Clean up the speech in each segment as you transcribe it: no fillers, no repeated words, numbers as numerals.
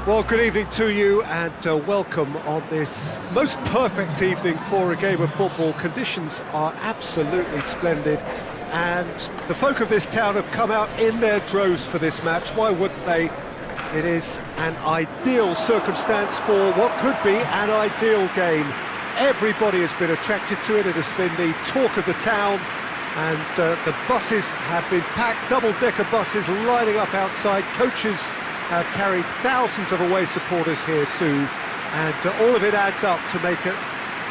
Well, good evening to you and welcome on this most perfect evening for a game of football. Conditions are absolutely splendid and the folk of this town have come out in their droves for this match. Why wouldn't they? It is an ideal circumstance for what could be an ideal game. Everybody has been attracted to it. It has been the talk of the town, and the buses have been packed, double-decker buses lining up outside. Coaches have carried thousands of away supporters here too, and all of it adds up to make a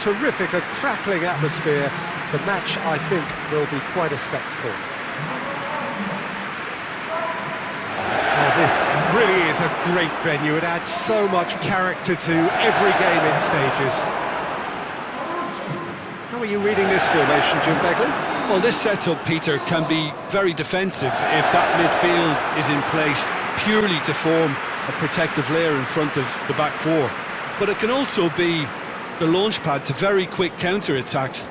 terrific, a crackling atmosphere. The match, I think, will be quite a spectacle. Well, this really is a great venue. It adds so much character to every game it stages. How are you reading this formation, Jim Begley? Well, this setup, Peter, can be very defensive if that midfield is in place purely to form a protective layer in front of the back four. But it can also be the launch pad to very quick counter-attacks.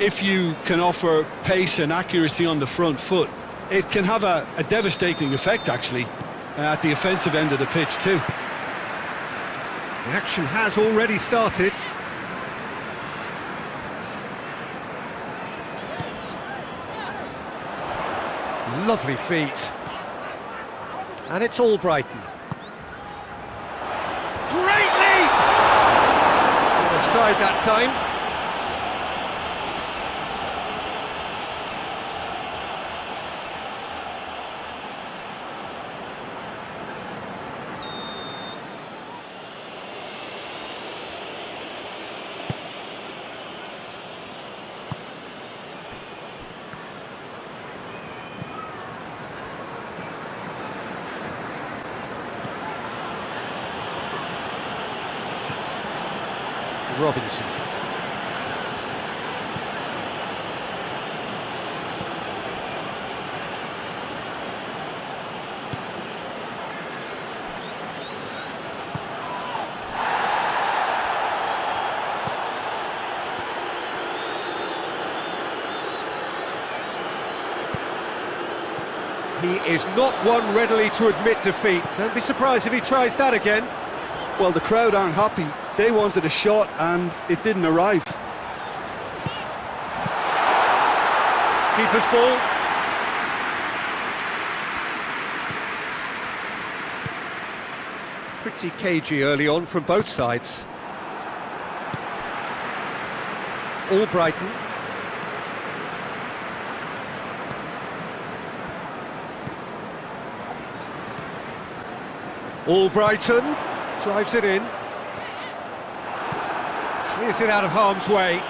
If you can offer pace and accuracy on the front foot, it can have a devastating effect, actually, at the offensive end of the pitch too. The action has already started. Lovely feet. And it's all Brighton. Great leap! Offside that time. Robinson. He is not one readily to admit defeat. Don't be surprised if he tries that again. Well, the crowd aren't happy. They wanted a shot and it didn't arrive. Keeper's ball. Pretty cagey early on from both sides. All Brighton. All Brighton. Drives it in. Clears it out of harm's way.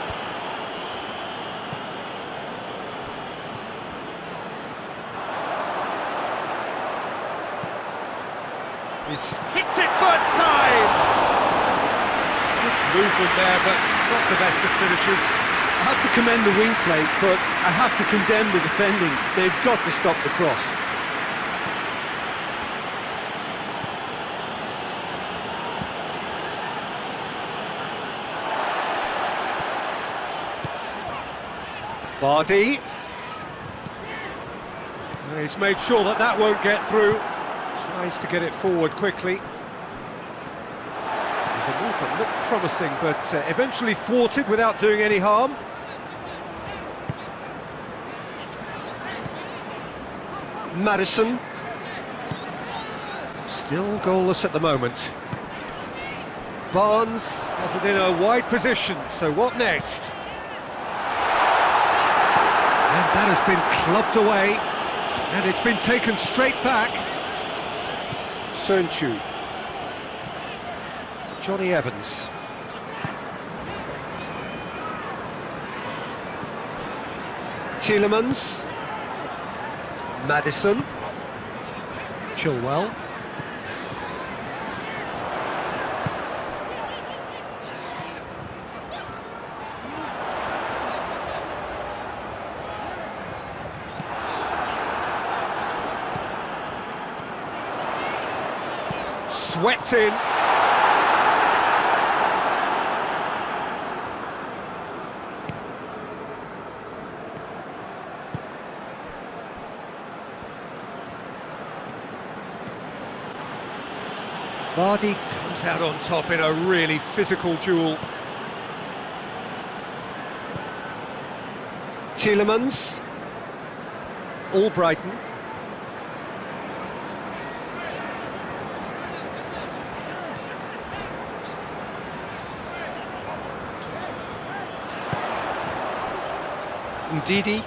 He hits it first time! Good movement there, but not the best of finishes. I have to commend the wing play, but I have to condemn the defending. They've got to stop the cross. Vardy. He's made sure that that won't get through. Tries to get it forward quickly. There's a move that looked promising, but eventually thwarted without doing any harm. Maddison. Still goalless at the moment. Barnes has it in a wide position, so what next? And that has been clubbed away, and it's been taken straight back. Sönchu. Johnny Evans. Tielemans. Maddison. Chilwell. Swept in. Vardy comes out on top in a really physical duel. Tielemans. Albrighton. Ndidi.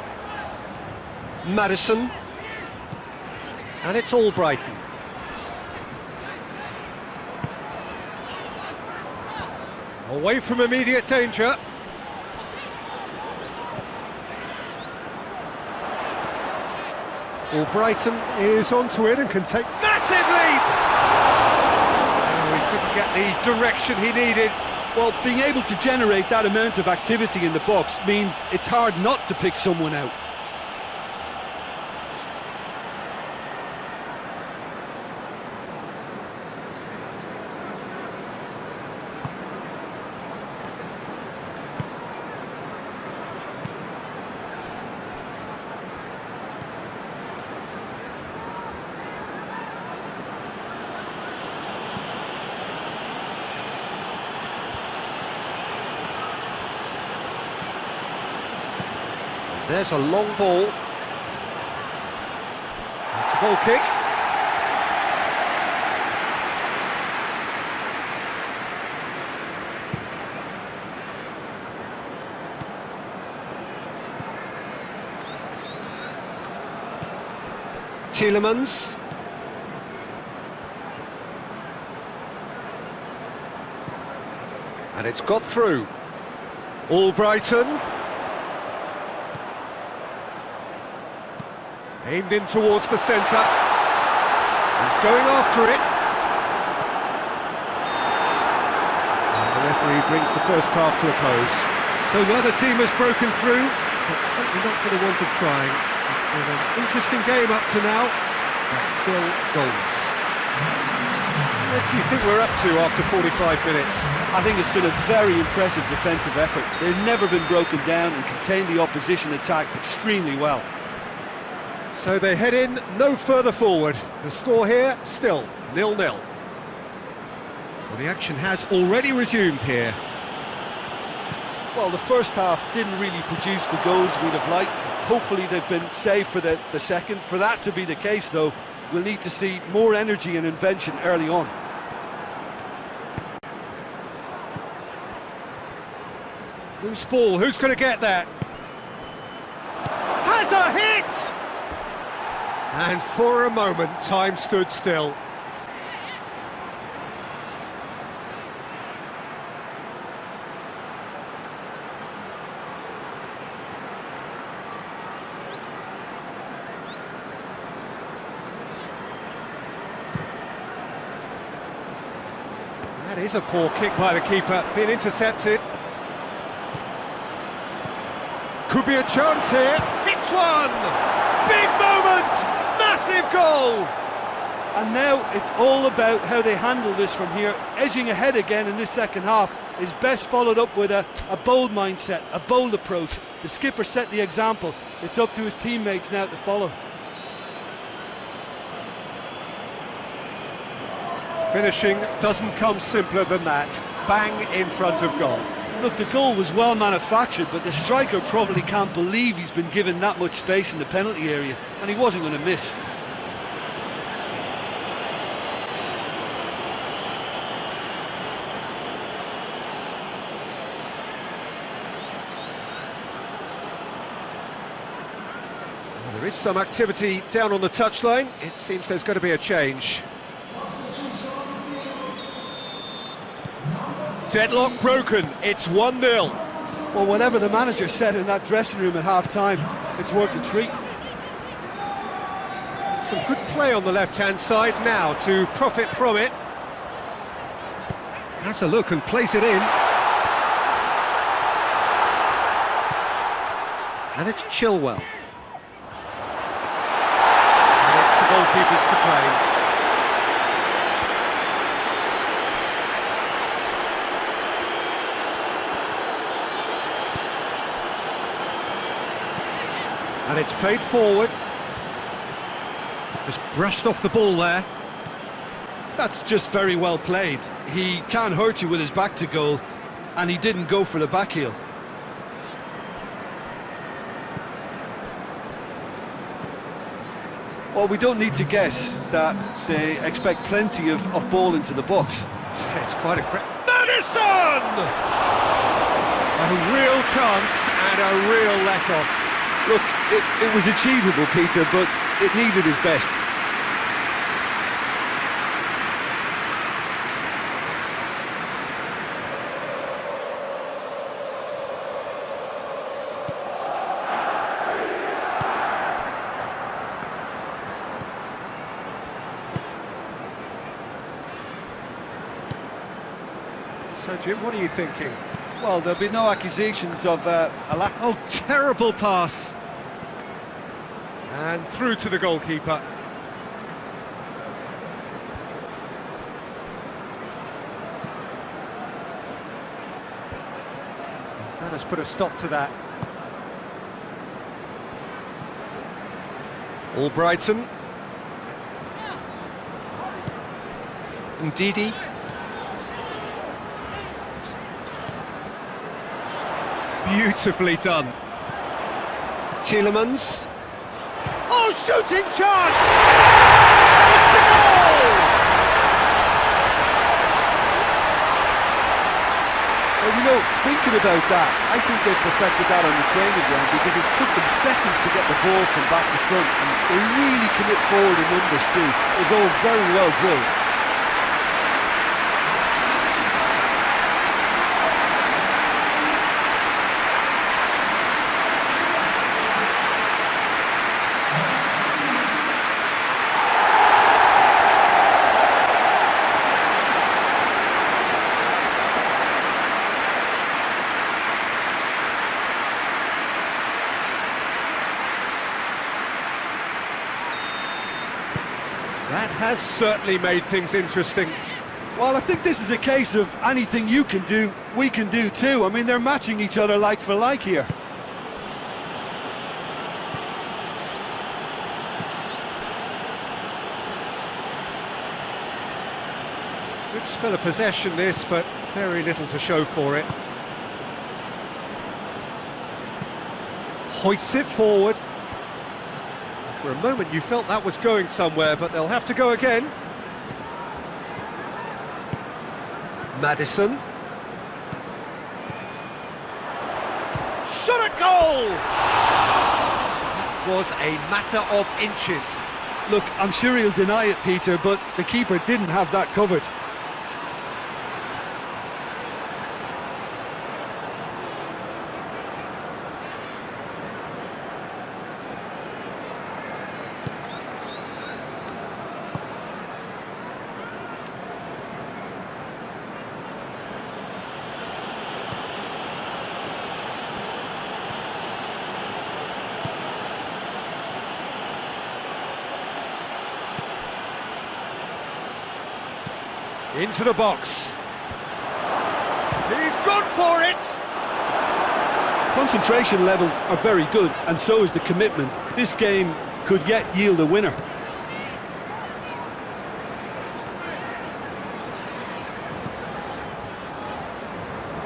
Maddison. And it's Albrighton. Away from immediate danger. Albrighton is onto it and can take massive leap! Oh, he couldn't get the direction he needed. Well, being able to generate that amount of activity in the box means it's hard not to pick someone out. There's a long ball. It's a goal kick. Tielemans. And it's got through. Albrighton. Aimed in towards the centre. He's going after it. And the referee brings the first half to a close. So neither team has broken through, but certainly not for the want of trying. It's been an interesting game up to now, but still goals. What do you think we're up to after 45 minutes? I think it's been a very impressive defensive effort. They've never been broken down and contained the opposition attack extremely well. So they head in no further forward. The score here, still 0-0. Well, the action has already resumed here. Well, the first half didn't really produce the goals we'd have liked. Hopefully they've been saved for the second. For that to be the case, though, we'll need to see more energy and invention early on. Loose ball, who's going to get that? Has a hit! And for a moment, time stood still. That is a poor kick by the keeper, been intercepted. Could be a chance here, hits one! Big moment! Massive goal! And now it's all about how they handle this from here. Edging ahead again in this second half is best followed up with a bold mindset, a bold approach. The skipper set the example. It's up to his teammates now to follow. Finishing doesn't come simpler than that. Bang in front of goal. Look, the goal was well manufactured, but the striker probably can't believe he's been given that much space in the penalty area, and he wasn't going to miss. Well, there is some activity down on the touchline. It seems there's going to be a change. Deadlock broken, it's 1-0. Well, whatever the manager said in that dressing room at half-time, it's worth a treat. Some good play on the left-hand side now to profit from it. Has a look and plays it in. And it's Chilwell. And it's the goalkeepers to play. And it's played forward. Just brushed off the ball there. That's just very well played. He can't hurt you with his back to goal, and he didn't go for the back heel. Well, we don't need to guess that they expect plenty of ball into the box. It's quite a Madison! A real chance and a real let-off. Look, it was achievable, Peter, but it needed his best. So, Jim, what are you thinking? Well, there'll be no accusations of a lack... Oh, terrible pass! And through to the goalkeeper. That has put a stop to that. Albrighton. Ndidi. Beautifully done. Tielemans. Oh, shooting chance! It's a goal! Well, you know, thinking about that, I think they perfected that on the training ground because it took them seconds to get the ball from back to front, and they really commit forward in numbers too. It was all very well drilled. That has certainly made things interesting. Well, I think this is a case of anything you can do, we can do too. I mean, they're matching each other like for like here. Good spell of possession this, but very little to show for it. Hoists it forward. For a moment you felt that was going somewhere, but they'll have to go again. Madison. Shot at goal! That was a matter of inches. Look, I'm sure he'll deny it, Peter, but the keeper didn't have that covered. Into the box. He's gone for it! Concentration levels are very good, and so is the commitment. This game could yet yield a winner.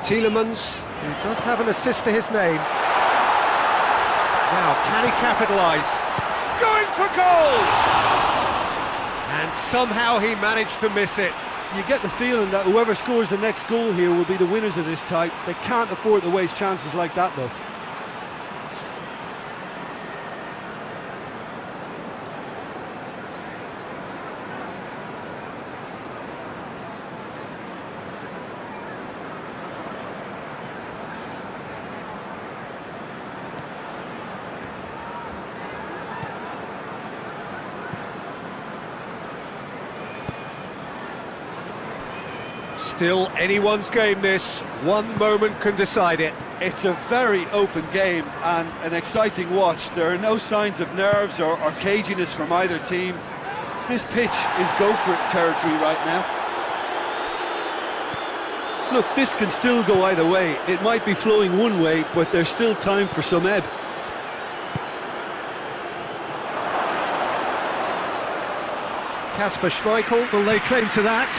Tielemans, who does have an assist to his name. Now, can he capitalise? Going for goal! And somehow he managed to miss it. You get the feeling that whoever scores the next goal here will be the winners of this type. They can't afford to waste chances like that, though. Still anyone's game this, one moment can decide it. It's a very open game and an exciting watch. There are no signs of nerves or caginess from either team. This pitch is go-for-it territory right now. Look, this can still go either way. It might be flowing one way, but there's still time for some ebb. Kasper Schmeichel, will lay claim to that?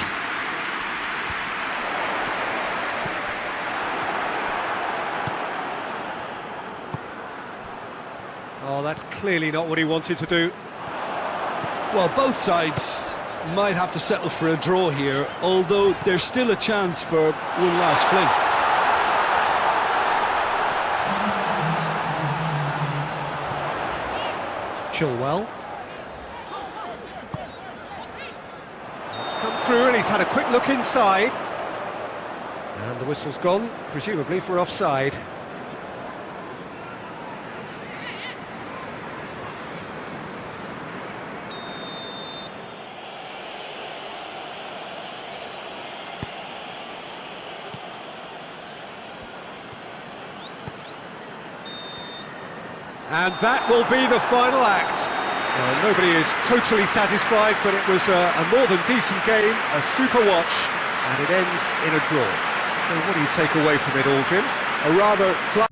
Oh, that's clearly not what he wanted to do. Well, both sides might have to settle for a draw here, although there's still a chance for one last fling. Chilwell. It's come through and he's had a quick look inside. And the whistle's gone, presumably for offside. And that will be the final act. Well, nobody is totally satisfied, but it was a more than decent game, a super watch, and it ends in a draw. So what do you take away from it all, Jim? A rather flat